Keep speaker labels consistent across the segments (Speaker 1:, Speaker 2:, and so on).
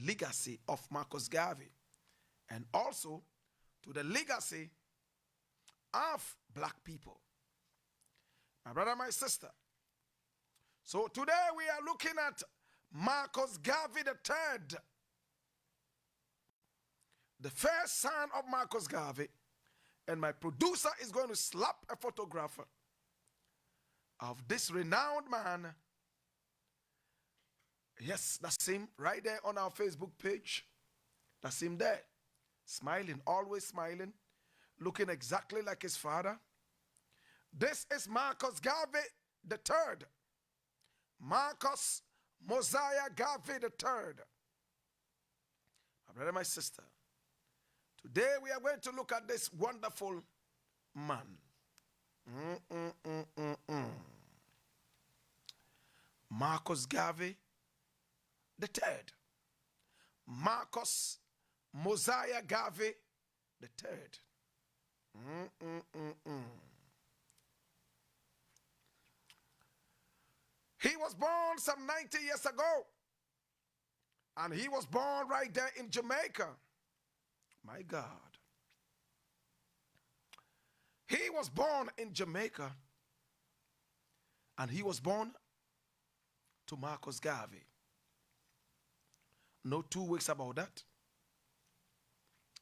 Speaker 1: legacy of Marcus Garvey and also to the legacy of black people. My brother, my sister. So today we are looking at Marcus Garvey III, the first son of Marcus Garvey, and my producer is going to slap a photograph of this renowned man. Yes, that's him right there on our Facebook page. That's him there, smiling, always smiling, looking exactly like his father. This is Marcus Garvey III. Marcus Mosiah Garvey III. My brother, my sister, today we are going to look at this wonderful man. Marcus Garvey III. Marcus Mosiah Garvey III. He was born some 90 years ago. And he was born right there in Jamaica. My God. He was born in Jamaica. And he was born to Marcus Garvey. No two ways about that.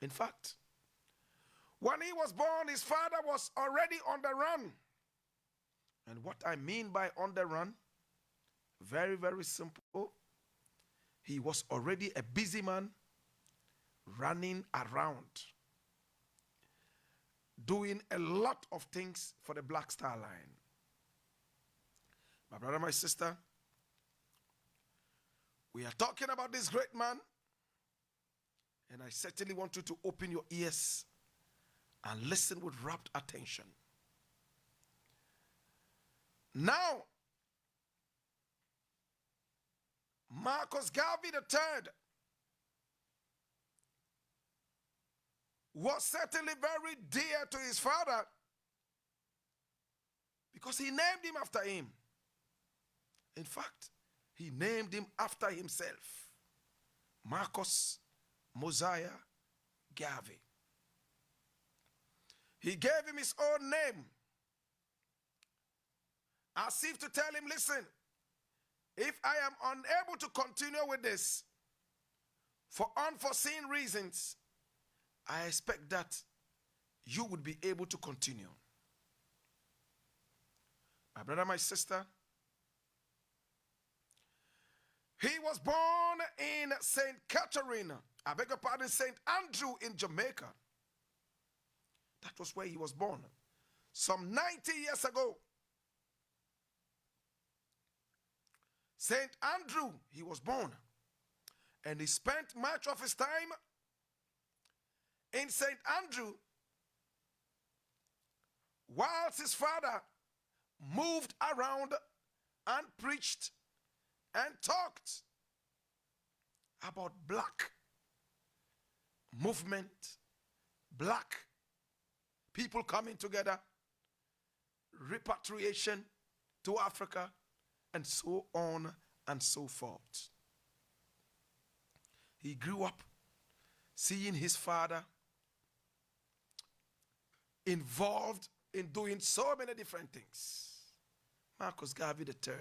Speaker 1: In fact, when he was born, his father was already on the run. And what I mean by on the run, very, very simple. He was already a busy man running around, doing a lot of things for the Black Star Line. My brother, my sister, we are talking about this great man, and I certainly want you to open your ears and listen with rapt attention. Now, Marcus Garvey III was certainly very dear to his father because he named him after him. In fact, he named him after himself, Marcus Mosiah Garvey. He gave him his own name as if to tell him, listen, if I am unable to continue with this for unforeseen reasons, I expect that you would be able to continue. My brother, my sister, he was born in St. Catherine, St. Andrew in Jamaica. That was where he was born. Some 90 years ago. St. Andrew, he was born. And he spent much of his time in St. Andrew whilst his father moved around and preached and talked about black movement, black people coming together, repatriation to Africa, and so on and so forth. He grew up seeing his father involved in doing so many different things. Marcus Garvey III.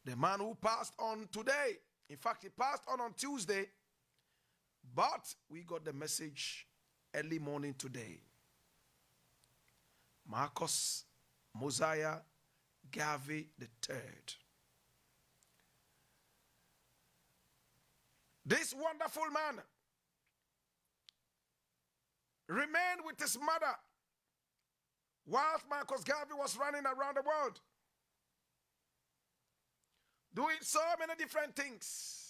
Speaker 1: The man who passed on today. In fact, he passed on Tuesday, but we got the message early morning today. Marcus Mosiah Garvey III. This wonderful man remained with his mother whilst Marcus Garvey was running around the world, doing so many different things.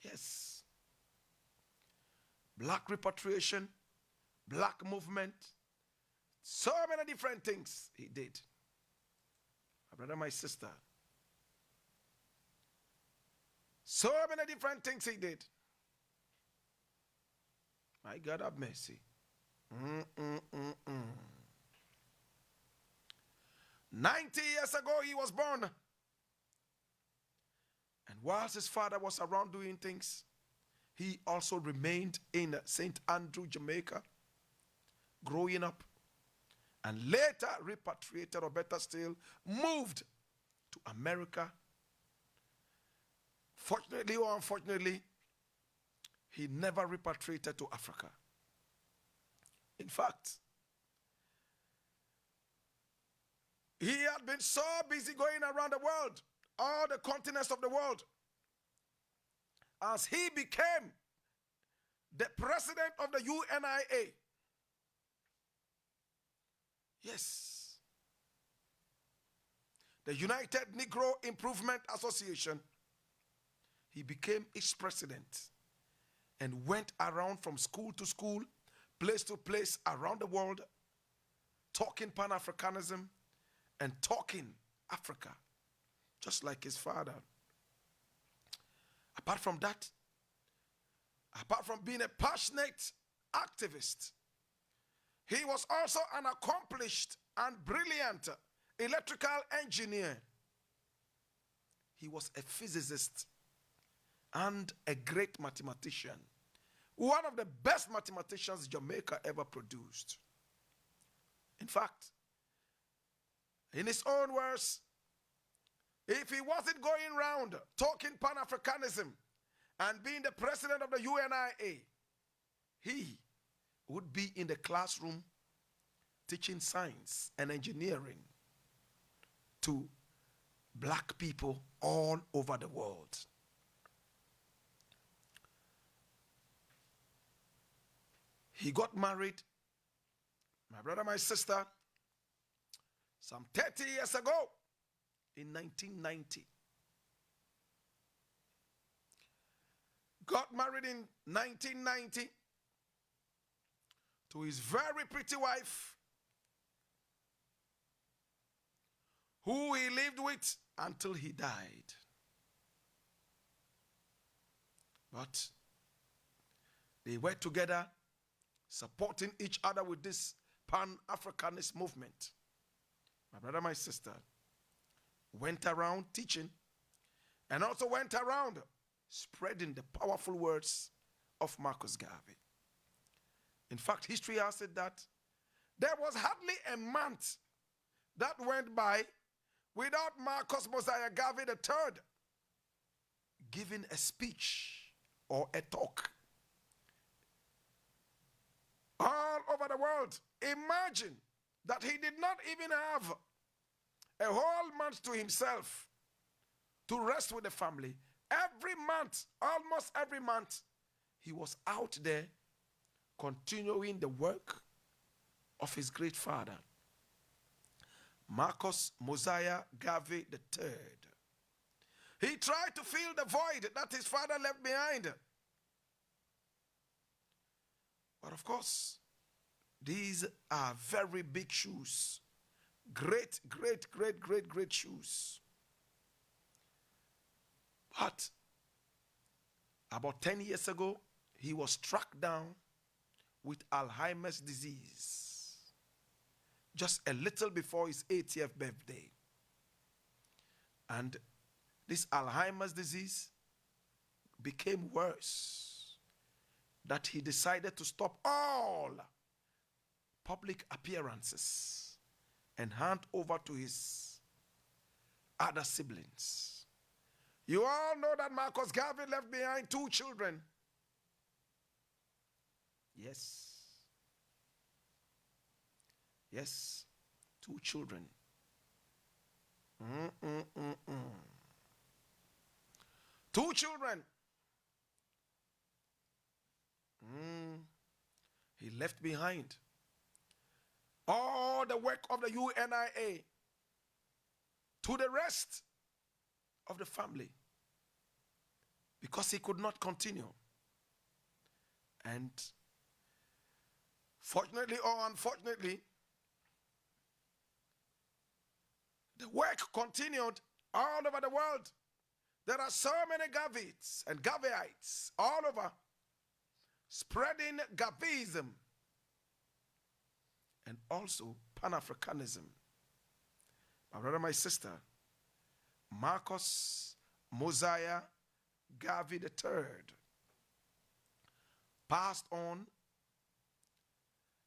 Speaker 1: Yes. Black repatriation, black movement, so many different things he did. My brother, my sister. So many different things he did. My God have mercy. 90 years ago he was born. whilst his father was around doing things, he also remained in St. Andrew, Jamaica, growing up, and later repatriated, or better still, moved to America. Fortunately or unfortunately, he never repatriated to Africa. In fact, he had been so busy going around the world, all the continents of the world, as he became the president of the UNIA. Yes. The United Negro Improvement Association. He became its president and went around from school to school, place to place around the world, talking Pan-Africanism and talking Africa, just like his father. Apart from that, apart from being a passionate activist, he was also an accomplished and brilliant electrical engineer. He was a physicist and a great mathematician. One of the best mathematicians Jamaica ever produced. In fact, in his own words, if he wasn't going around talking Pan-Africanism and being the president of the UNIA, he would be in the classroom teaching science and engineering to black people all over the world. He got married, my brother, my sister, some 30 years ago in 1990. Got married in 1990 to his very pretty wife, who he lived with until he died. But they were together, supporting each other with this Pan-Africanist movement. My brother, my sister, went around teaching and also went around spreading the powerful words of Marcus Garvey. In fact, history has said that there was hardly a month that went by without Marcus Mosiah Garvey III giving a speech or a talk all over the world. Imagine that he did not even have a whole month to himself to rest with the family. Every month, almost every month, he was out there continuing the work of his great father, Marcus Mosiah Garvey III. He tried to fill the void that his father left behind. But of course, these are very big shoes. Great, great, great, great, great shoes. But about 10 years ago, he was struck down with Alzheimer's disease, just a little before his 80th birthday. And this Alzheimer's disease became worse, that he decided to stop all public appearances and hand over to his other siblings. You all know that Marcus Garvey left behind 2 children. Yes. Yes, 2 children. 2 children. He left behind all the work of the UNIA to the rest of the family because he could not continue. And fortunately or unfortunately, the work continued all over the world. There are so many Garveys and Garveyites all over spreading Garveyism and also Pan-Africanism. My brother, my sister, Marcus Mosiah Garvey III passed on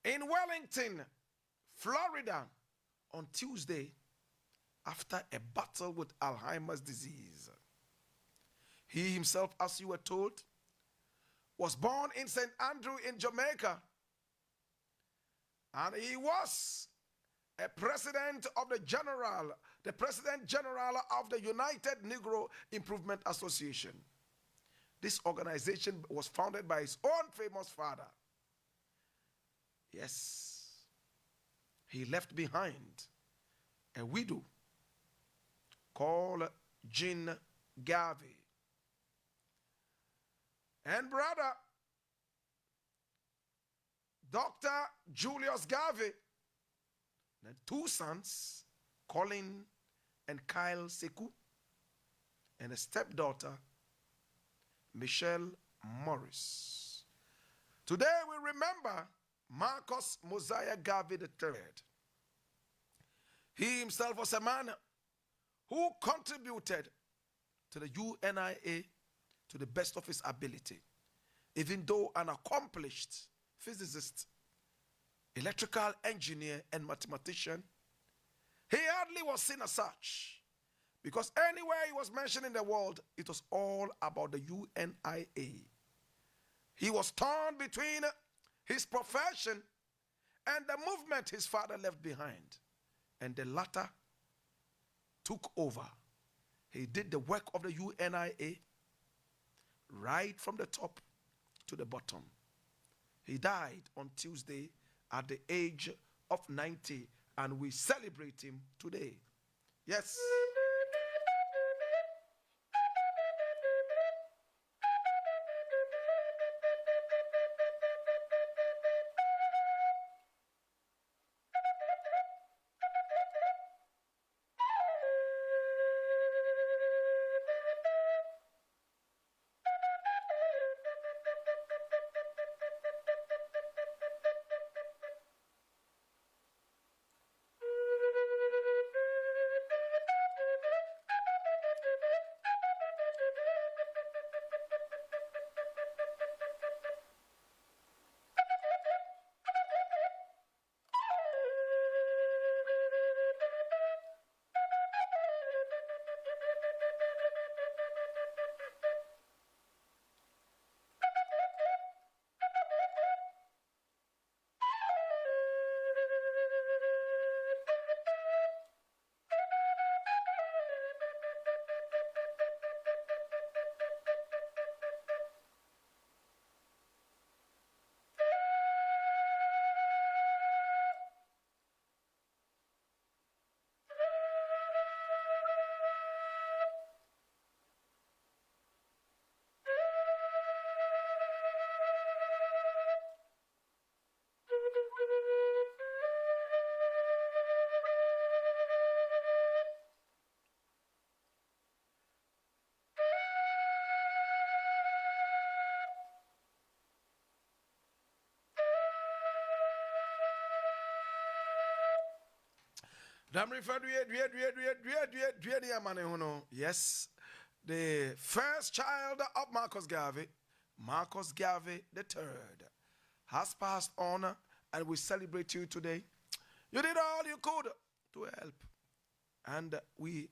Speaker 1: in Wellington, Florida on Tuesday after a battle with Alzheimer's disease. He himself, as you were told, was born in St. Andrew in Jamaica, and he was a president of the President General of the United Negro Improvement Association. This organization was founded by his own famous father. Yes, he left behind a widow called Jean Garvey. And brother, Dr. Julius Garvey, and two sons, Colin and Kyle Sekou, and a stepdaughter, Michelle Morris. Today we remember Marcus Mosiah Garvey III. He himself was a man who contributed to the UNIA to the best of his ability. Even though an accomplished physicist, electrical engineer, and mathematician, he hardly was seen as such, because anywhere he was mentioned in the world, it was all about the UNIA. He was torn between his profession and the movement his father left behind, and the latter took over. He did the work of the UNIA right from the top to the bottom. He died on Tuesday at the age of 90, and we celebrate him today. Yes. Yes, the first child of Marcus Garvey, Marcus Garvey III, has passed on, and we celebrate you today. You did all you could to help, and we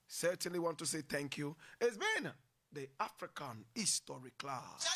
Speaker 1: certainly want to say thank you. It's been the African History Class.